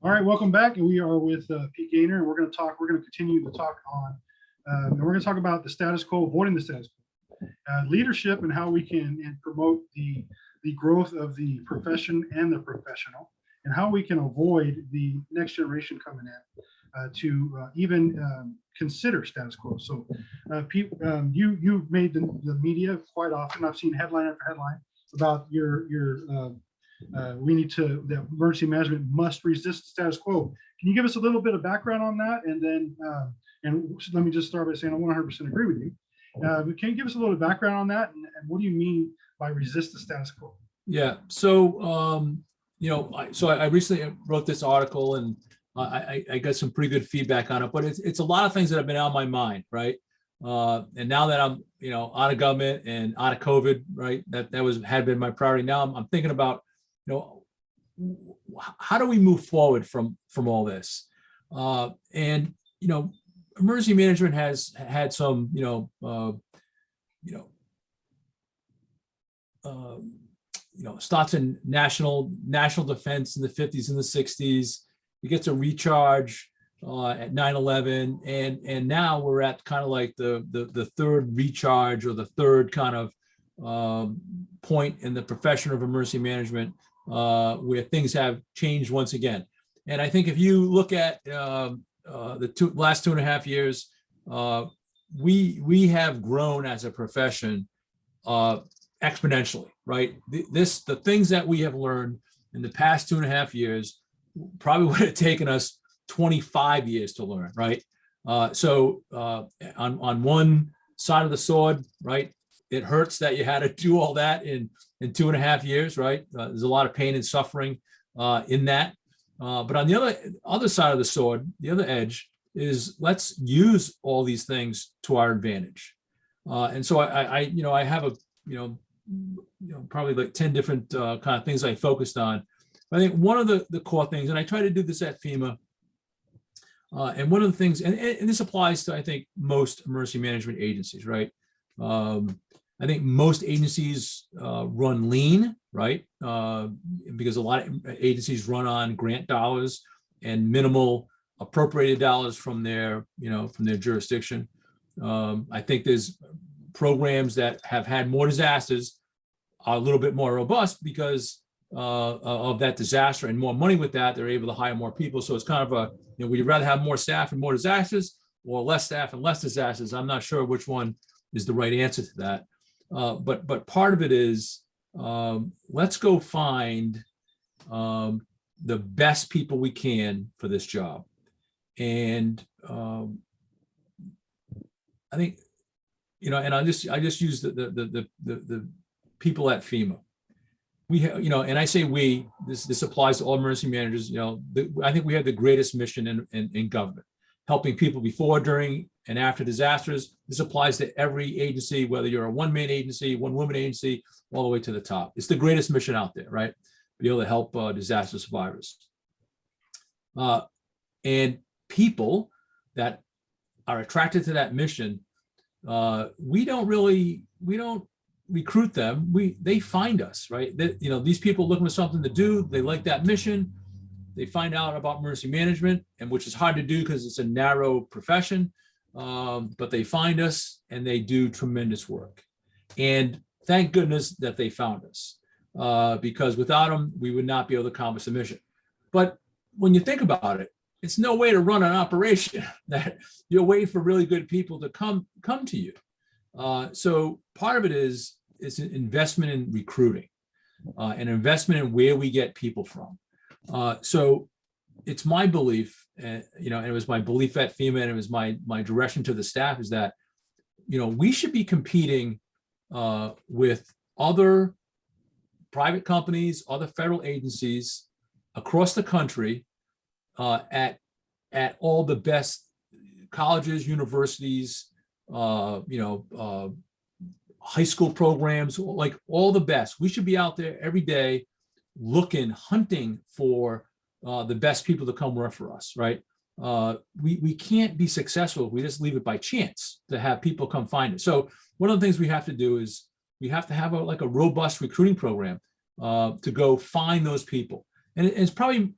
All right, welcome back. And we are with Pete Gaynor. And we're going to continue to talk on, and we're going to talk about the status quo, avoiding the status quo, leadership, and how we can promote the growth of the profession and the professional, and how we can avoid the next generation coming in to even consider status quo. So, Pete, you've made the media quite often. I've seen headline after headline about the emergency management must resist the status quo. Can you give us a little bit of background on that? And then, and let me just start by saying I 100% agree with you. But can you give us a little background on that? And what do you mean by resist the status quo? Yeah. So, I recently wrote this article, and I got some pretty good feedback on it, but it's a lot of things that have been on my mind, right? And now that I'm, out of government and out of COVID, right, that had been my priority. Now I'm thinking about, how do we move forward from all this? Emergency management has had some, starts in national defense in the 50s and the 60s. It gets a recharge at 9/11, and now we're at kind of like the third recharge, or the third kind of point in the profession of emergency management, where things have changed once again. And I think if you look at the last 2.5 years, we have grown as a profession exponentially, right? The things that we have learned in the past 2.5 years probably would have taken us 25 years to learn, right? So on one side of the sword, right, it hurts that you had to do all that in 2.5 years, right? There's a lot of pain and suffering in that. But on the other side of the sword, the other edge is, let's use all these things to our advantage. And so I have probably like 10 different kind of things I focused on. I think one of the core things, and I try to do this at FEMA, and one of the things, and this applies to, I think, most emergency management agencies, right? I think most agencies run lean, right? Because a lot of agencies run on grant dollars and minimal appropriated dollars from their jurisdiction. I think there's programs that have had more disasters are a little bit more robust because of that disaster, and more money with that, they're able to hire more people. So it's kind of a, would you rather have more staff and more disasters, or less staff and less disasters? I'm not sure which one is the right answer to that. But part of it is, let's go find the best people we can for this job. And I think, and I just use the people at FEMA. We have, and I say we, this applies to all emergency managers. I think we have the greatest mission in government, helping people before, during, and after disasters. This applies to every agency, whether you're a one-man agency, one-woman agency, all the way to the top. It's the greatest mission out there, right? Be able to help disaster survivors. And people that are attracted to that mission, we don't recruit them. They find us, right? These people looking for something to do. They like that mission. They find out about emergency management, and which is hard to do because it's a narrow profession. But they find us, and they do tremendous work. And thank goodness that they found us, because without them, we would not be able to accomplish the mission. But when you think about it, it's no way to run an operation that you're waiting for really good people to come to you. So part of it is an investment in recruiting, an investment in where we get people from. So it's my belief, and it was my belief at FEMA, and it was my direction to the staff, is that, we should be competing with other private companies, other federal agencies across the country, at all the best colleges, universities, high school programs, like all the best. We should be out there every day hunting for the best people to come work for us, right? We can't be successful if we just leave it by chance to have people come find us. So one of the things we have to do is we have to have a robust recruiting program to go find those people. And it's probably,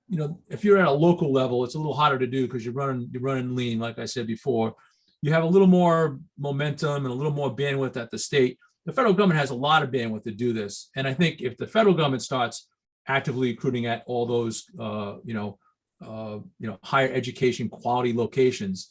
if you're at a local level, it's a little harder to do because you're running lean, like I said before. You have a little more momentum and a little more bandwidth at the state. The federal government has a lot of bandwidth to do this. And I think if the federal government starts actively recruiting at all those, higher education quality locations,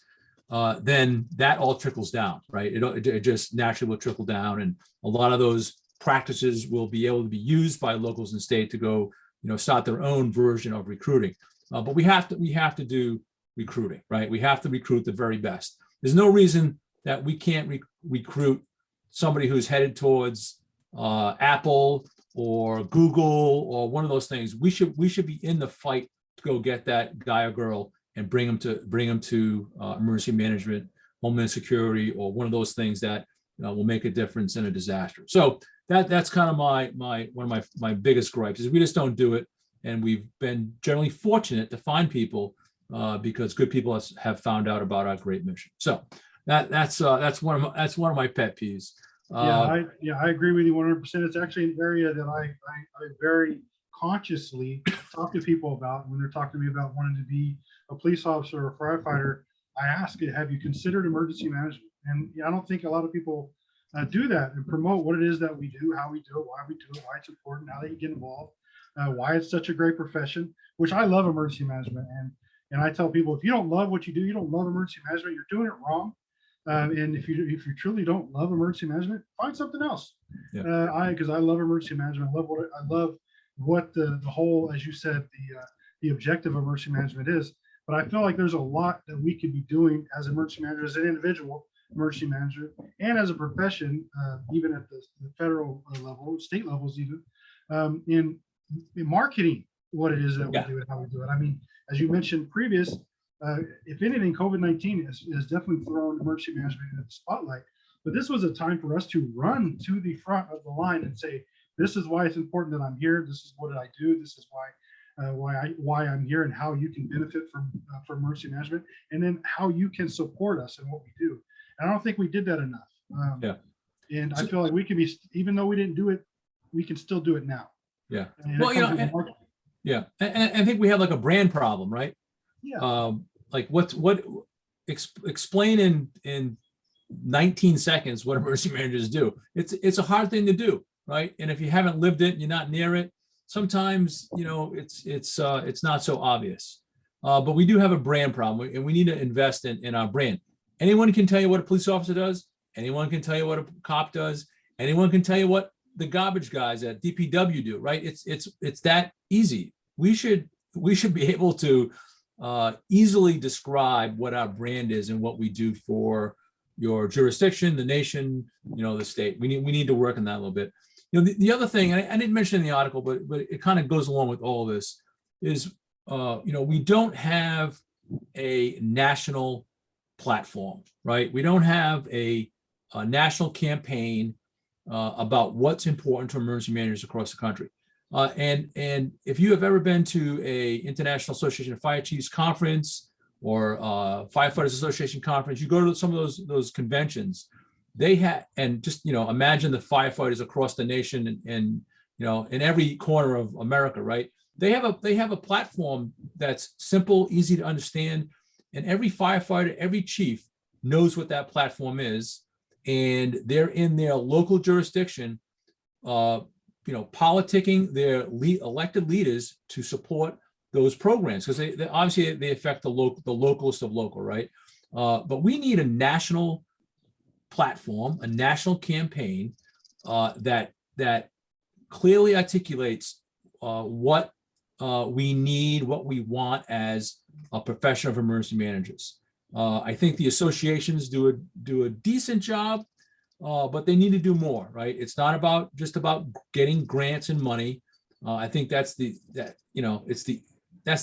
then that all trickles down, right? It just naturally will trickle down. And a lot of those practices will be able to be used by locals and state to go, start their own version of recruiting. But we have to do recruiting, right? We have to recruit the very best. There's no reason that we can't recruit somebody who's headed towards Apple or Google or one of those things. We should be in the fight to go get that guy or girl and bring them to emergency management, homeland security, or one of those things that will make a difference in a disaster. So that's kind of one of my biggest gripes is we just don't do it, and we've been generally fortunate to find people because good people have found out about our great mission. So that's one of my pet peeves. I agree with you 100%. It's actually an area that I very consciously talk to people about when they're talking to me about wanting to be a police officer or a firefighter. I ask it, have you considered emergency management? And I don't think a lot of people do that and promote what it is that we do, how we do it, why we do it, why it's important, how they get involved, why it's such a great profession, which I love emergency management. And I tell people, if you don't love what you do, you don't love emergency management, you're doing it wrong. And if you truly don't love emergency management, find something else. Yeah. Because I love emergency management. I love what the whole, as you said, the objective of emergency management is. But I feel like there's a lot that we could be doing as emergency managers, as an individual emergency manager, and as a profession, even at the federal level, state levels, even in marketing what it is that we do and how we do it. I mean, as you mentioned previous, if anything, COVID-19 has definitely thrown emergency management into the spotlight. But this was a time for us to run to the front of the line and say, this is why it's important that I'm here. This is what I do. This is why I'm here, and how you can benefit from emergency management, and then how you can support us in what we do. And I don't think we did that enough. And I feel like we can be, even though we didn't do it, we can still do it now. Yeah. And well, and I think we have like a brand problem, right? Yeah. Like explain in 19 seconds what emergency managers do. It's a hard thing to do, right? And if you haven't lived it, you're not near it, sometimes it's not so obvious. But we do have a brand problem, and we need to invest in our brand. Anyone can tell you what a police officer does. Anyone can tell you what a cop does. Anyone can tell you what the garbage guys at DPW do, right? It's that easy. We should be able to easily describe what our brand is and what we do for your jurisdiction, the nation, the state. We need to work on that a little bit. The other thing, and I didn't mention in the article, but it kind of goes along with all this, is we don't have a national platform, right? We don't have a national campaign about what's important to emergency managers across the country. And if you have ever been to a International Association of Fire Chiefs conference or Firefighters Association conference, you go to some of those conventions, they have, and just imagine the firefighters across the nation and in every corner of America, right? They have a platform that's simple, easy to understand, and every firefighter, every chief knows what that platform is, and they're in their local jurisdiction, politicking their elected leaders to support those programs, because they obviously they affect the localist of local, right? But we need a national platform, a national campaign that clearly articulates what we need, what we want as a profession of emergency managers. I think the associations do a decent job, but they need to do more, right? It's not just about getting grants and money. I think that's the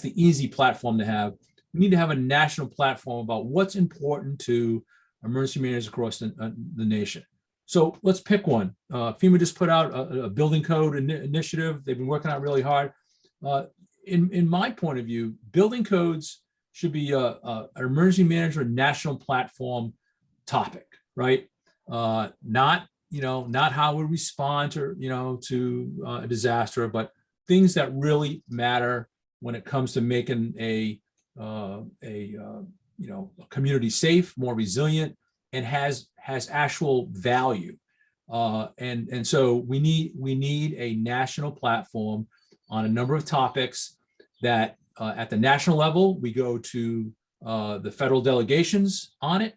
easy platform to have. We need to have a national platform about what's important to emergency managers across the nation. So let's pick one. FEMA just put out a building code initiative. They've been working on it really hard. In my point of view, building codes should be an emergency management national platform topic, right? Not how we respond to a disaster, but things that really matter when it comes to making a community safe, more resilient, and has actual value. And so we need a national platform on a number of topics that at the national level, we go to the federal delegations on it.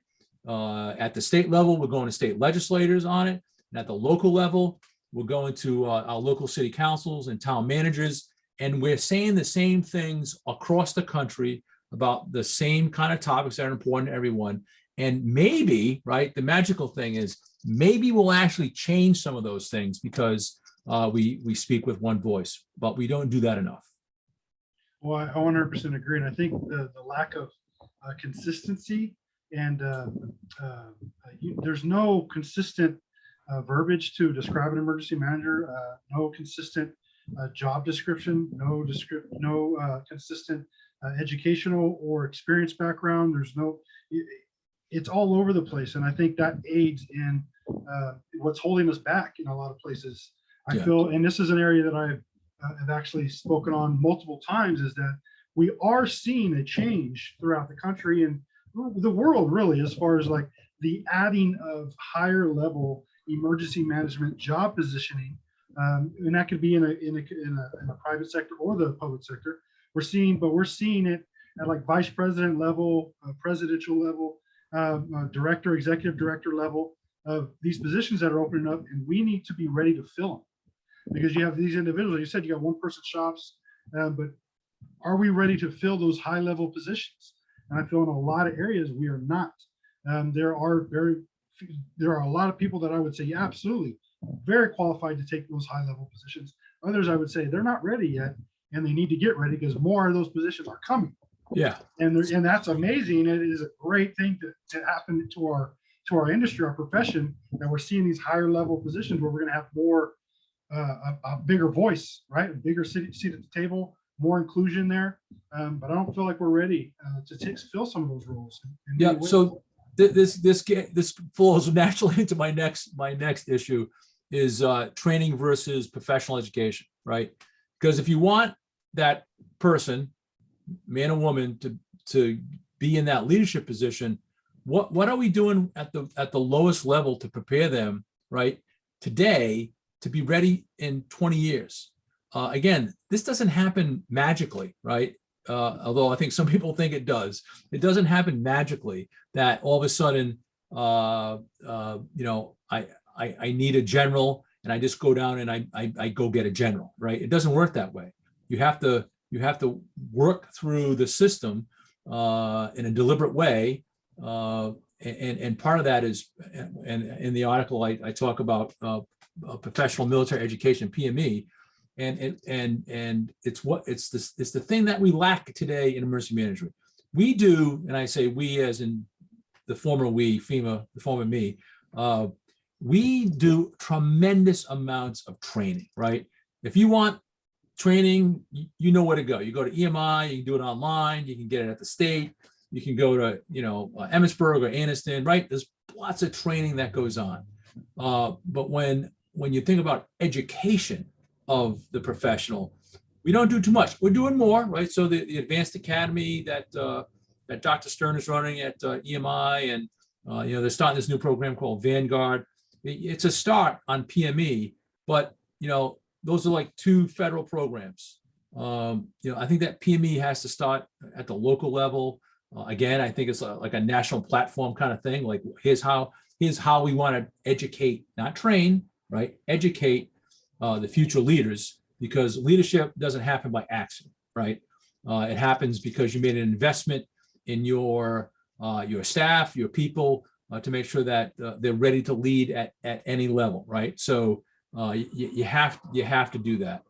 At the state level, we're going to state legislators on it. And at the local level, we're going to our local city councils and town managers. And we're saying the same things across the country about the same kind of topics that are important to everyone. And maybe, right, the magical thing is maybe we'll actually change some of those things because we speak with one voice, but we don't do that enough. Well, I 100% agree. And I think the lack of consistency and there's no consistent verbiage to describe an emergency manager, no consistent job description, no consistent educational or experience background. There's no, it's all over the place. And I think that aids in what's holding us back in a lot of places. I feel, and this is an area that I've actually spoken on multiple times, is that we are seeing a change throughout the country and the world, really, as far as like the adding of higher level emergency management job positioning, and that could be in a private sector or the public sector. We're seeing it at like vice president level, presidential level, director, executive director level of these positions that are opening up, and we need to be ready to fill them because you have these individuals. You said you got one person shops, but are we ready to fill those high level positions? And I feel in a lot of areas we are not. There are a lot of people that I would say, yeah, absolutely, very qualified to take those high level positions. Others I would say they're not ready yet, and they need to get ready because more of those positions are coming. Yeah, and that's amazing. It is a great thing to happen to our industry, our profession, that we're seeing these higher level positions where we're going to have more a bigger voice, right? A bigger seat at the table, more inclusion there. But I don't feel like we're ready to fill some of those roles. Yeah. So this falls naturally into my next issue is training versus professional education, right? Because if you want that person, man or woman, to be in that leadership position, what are we doing at the lowest level to prepare them, right, today to be ready in 20 years? Again, this doesn't happen magically, right? Although I think some people think it does. It doesn't happen magically that all of a sudden, I need a general and I just go down and I go get a general, right? It doesn't work that way. You have to work through the system in a deliberate way. And part of that is, and in the article, I talk about professional military education, PME, and it's the thing that we lack today in emergency management. We do, and I say we as in the former we, FEMA, the former me, we do tremendous amounts of training, right? If you want training, you know where to go. You go to EMI, you can do it online, you can get it at the state, you can go to, Emmitsburg or Anniston, right? There's lots of training that goes on. But when you think about education of the professional, we don't do too much. We're doing more, right? So the Advanced Academy that Dr. Stern is running at EMI, and they're starting this new program called Vanguard. It's a start on PME, but those are like two federal programs. I think that PME has to start at the local level. Again, I think it's like a national platform kind of thing. Like here's how we want to educate, not train, right? Educate the future leaders, because leadership doesn't happen by accident, right? It happens because you made an investment in your staff, your people, to make sure that they're ready to lead at any level, right? So you have to do that.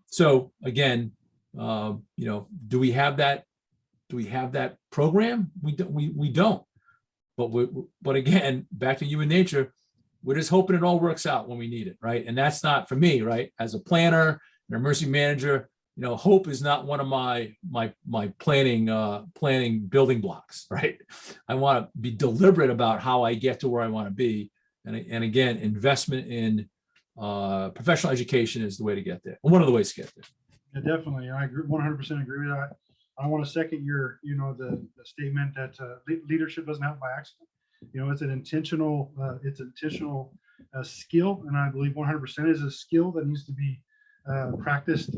So again, do we have that? Do we have that program? We don't. But again, back to human nature, we're just hoping it all works out when we need it, right? And that's not for me, right? As a planner, an emergency manager, hope is not one of my planning building blocks, right? I want to be deliberate about how I get to where I want to be, and again, investment in professional education is the way to get there. One of the ways to get there. Yeah, definitely. I 100% agree with that. I want to second your, the statement that leadership doesn't happen by accident. It's an intentional, skill, and I believe 100% is a skill that needs to be practiced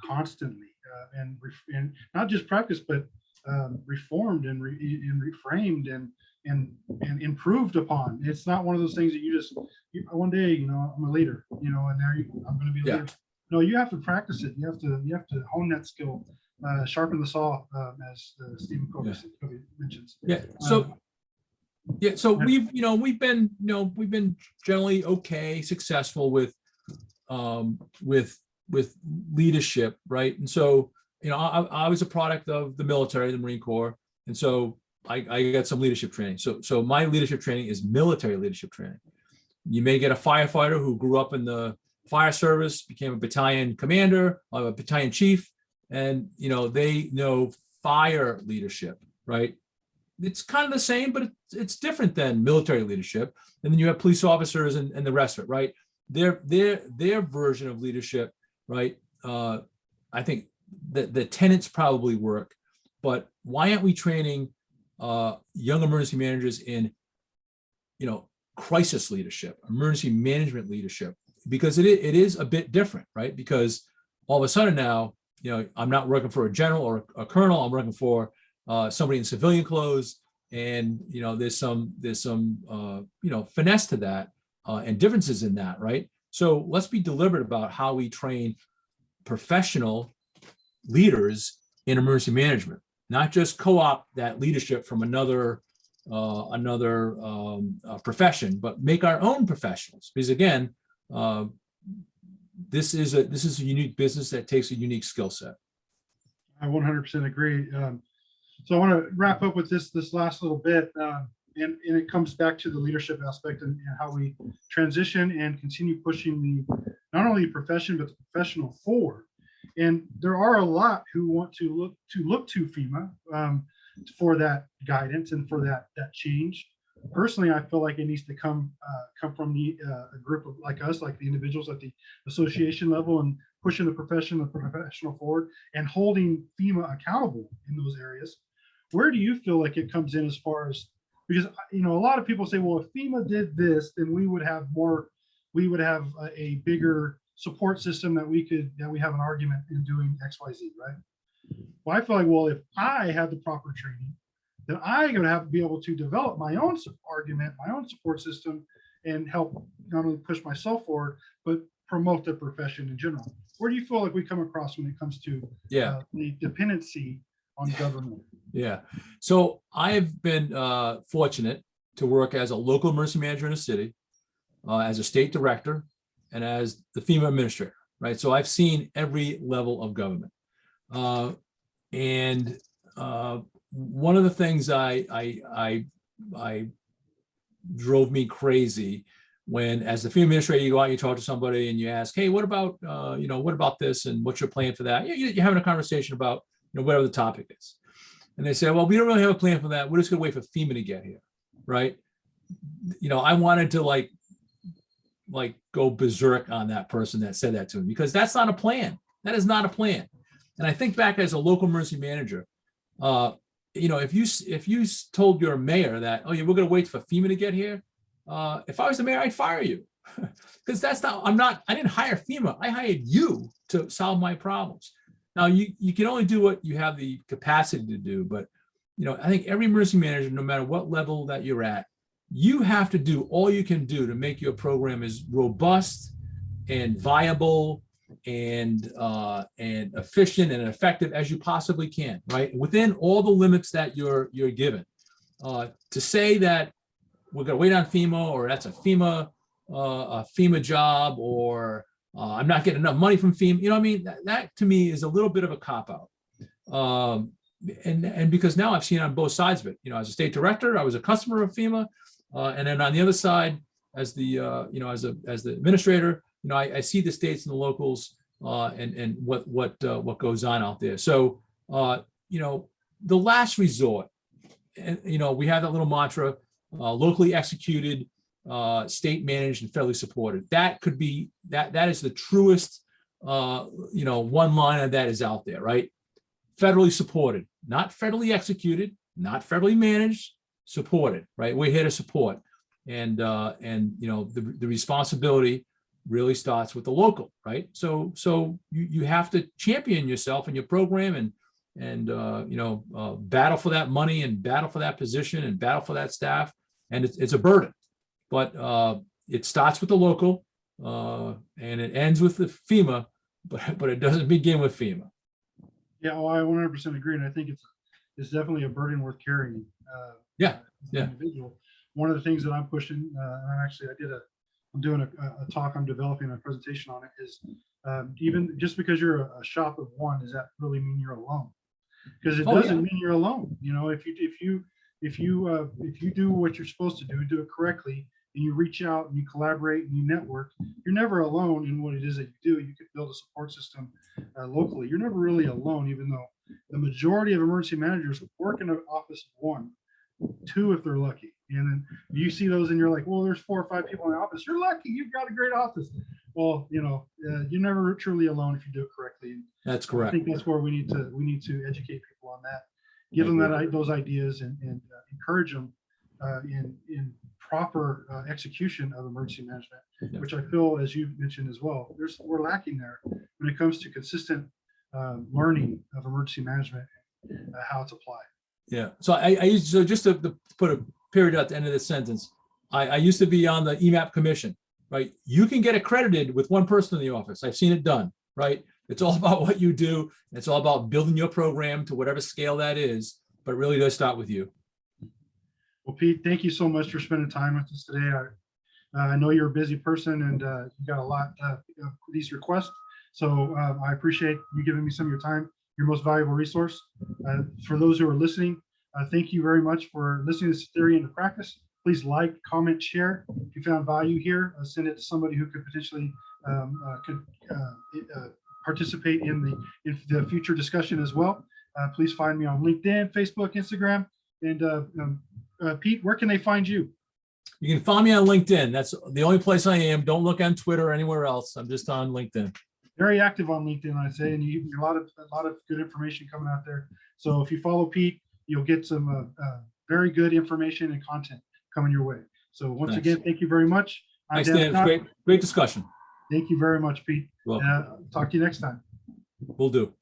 constantly, and not just practiced, but reformed and reframed and improved upon. It's not one of those things that one day, I'm a leader, and I'm going to be a leader. No, you have to practice it. You have to hone that skill, sharpen the saw, as Stephen Covey mentions. Yeah. So we've been generally okay, successful with leadership, right? And so, I was a product of the military, the Marine Corps, and so I got some leadership training. So my leadership training is military leadership training. You may get a firefighter who grew up in the fire service, became a battalion commander, a battalion chief, and they know fire leadership, right? It's kind of the same, but it's different than military leadership. And then you have police officers and the rest of it, right? Their version of leadership, right? I think the tenets probably work, but why aren't we training young emergency managers in, crisis leadership, emergency management leadership? Because it is a bit different, right? Because all of a sudden now, I'm not working for a general or a colonel. I'm working for somebody in civilian clothes, and there's some finesse to that and differences in that, right? So let's be deliberate about how we train professional leaders in emergency management, not just co-opt that leadership from another profession, but make our own professionals. Because again, this is a unique business that takes a unique skill set. I 100% agree. So I want to wrap up with this last little bit, and it comes back to the leadership aspect and how we transition and continue pushing not only the profession but the professional forward. And there are a lot who want to look to FEMA for that guidance and for that change. Personally, I feel like it needs to come from a group of like us, like the individuals at the association level, and pushing the professional forward and holding FEMA accountable in those areas. Where do you feel like it comes in as far as, because a lot of people say, well, if FEMA did this, then we would have a bigger support system that we have an argument in doing XYZ, right? Well, I feel like, well, if I had the proper training, then I'm going to be able to develop my own argument, my own support system, and help not only push myself forward, but promote the profession in general. Where do you feel like we come across when it comes to the dependency on government? Yeah. So I've been fortunate to work as a local emergency manager in a city, as a state director, and as the FEMA administrator, right? So I've seen every level of government. And one of the things I drove me crazy when, as the FEMA administrator, you go out, you talk to somebody and you ask, hey, what about this? And what's your plan for that? You're having a conversation about, whatever the topic is. And they say, well, we don't really have a plan for that. We're just gonna wait for FEMA to get here, right? I wanted to like go berserk on that person that said that to me, because that's not a plan. That is not a plan. And I think back as a local emergency manager, if you told your mayor that, oh yeah, we're going to wait for FEMA to get here, if I was the mayor, I'd fire you, because I didn't hire FEMA. I hired you to solve my problems. Now you can only do what you have the capacity to do, but I think every emergency manager, no matter what level that you're at, you have to do all you can do to make your program as robust and viable and efficient and effective as you possibly can, right? Within all the limits that you're given. To say that we're going to wait on FEMA, or that's a FEMA job, or I'm not getting enough money from FEMA, that to me is a little bit of a cop-out. And because now I've seen on both sides of it. As a state director, I was a customer of FEMA, and then on the other side, as the as the administrator, I see the states and the locals and what goes on out there. So the last resort, and we have that little mantra: locally executed, state managed, and federally supported. That could be that is the truest one line of that is out there, right? Federally supported, not federally executed, not federally managed, supported, right? We're here to support. And the responsibility really starts with the local, right? So you have to champion yourself in your program and battle for that money and battle for that position and battle for that staff. And it's a burden, but it starts with the local and it ends with the FEMA, but it doesn't begin with FEMA. Yeah, well, I 100% agree, and I think it's definitely a burden worth carrying. Yeah, as an individual. One of the things that I'm pushing, and I'm doing a talk, I'm developing a presentation on it, is even just because you're a shop of one, does that really mean you're alone? Because it doesn't mean you're alone. If you do what you're supposed to do it correctly, and you reach out and you collaborate and you network, you're never alone in what it is that you do. You could build a support system locally. You're never really alone, even though the majority of emergency managers work in an office of one, two if they're lucky. And then you see those and you're like, well, there's 4 or 5 people in the office. You're lucky. You've got a great office. Well, you're never truly alone if you do it correctly. That's correct. I think that's where we need to educate people on that, give them those ideas and encourage them in proper execution of emergency management, which I feel, as you mentioned as well, we're lacking there when it comes to consistent learning of emergency management, how it's applied. Yeah. So so just to put a period at the end of this sentence, I used to be on the EMAP commission, right? You can get accredited with one person in the office. I've seen it done, right? It's all about what you do. It's all about building your program to whatever scale that is, but it really does start with you. Well, Pete, thank you so much for spending time with us today. I know you're a busy person and you got a lot of these requests. So I appreciate you giving me some of your time, your most valuable resource. For those who are listening, thank you very much for listening to this theory into practice. Please like, comment, share. If you found value here, send it to somebody who could potentially participate in the future discussion as well. Please find me on LinkedIn, Facebook, Instagram, and Pete, where can they find you? You can find me on LinkedIn. That's the only place I am. Don't look on Twitter or anywhere else. I'm just on LinkedIn. Very active on LinkedIn, I say, and you a lot of good information coming out there. So if you follow Pete, you'll get some very good information and content coming your way. So once again, thank you very much. Thanks, Dan. Great discussion. Thank you very much, Pete. Well, talk to you next time. Will do.